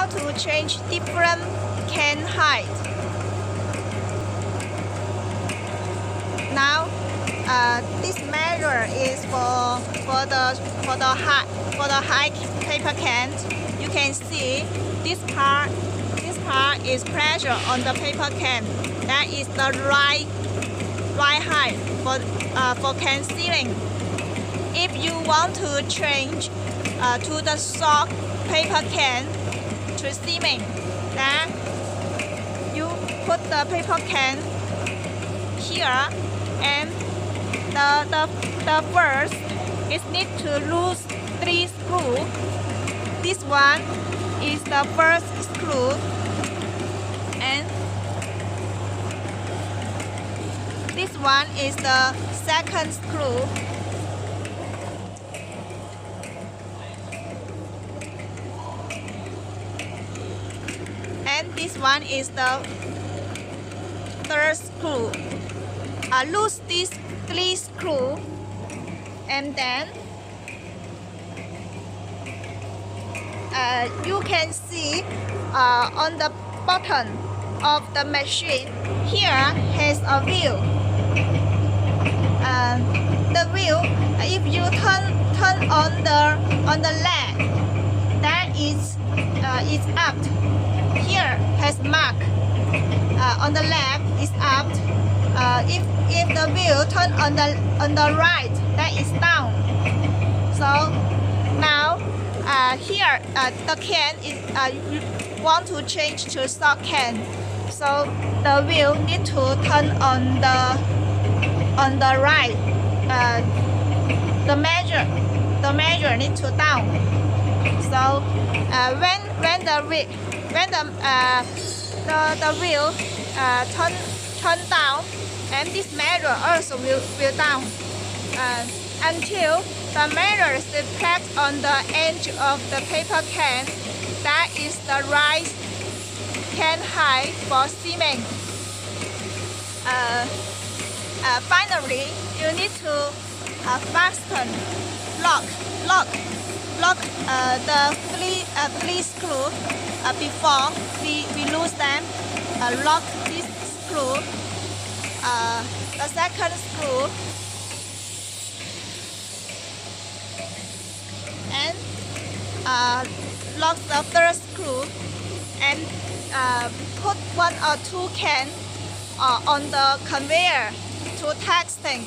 want to change different can height. Now, this measure is for the high paper can. You can see this part is pressure on the paper can. That is the right height for can ceiling. If you want to change to the soft paper can to ceiling, then you put the paper can here, and the first is need to lose 3 screws. This one is the first screw, and this one is the second screw. And this one is the third screw. Lose these 3 screws, and then you can see on the bottom of the machine here has a wheel. The wheel, if you turn on the left, that is up. Here has mark. On the left is up. If the wheel turn on the right, that is down. So now here the can is you want to change to soft can. So the wheel need to turn on the right. The measure need to down. So when the wheel turn down, and this measure also will down until the measure is placed on the edge of the paper can. That is the right can height for cement. Finally, you need to fasten, lock the three screw before we lose them. Lock this screw, the second screw, and lock the third screw, and put 1 or 2 cans on the conveyor to testing.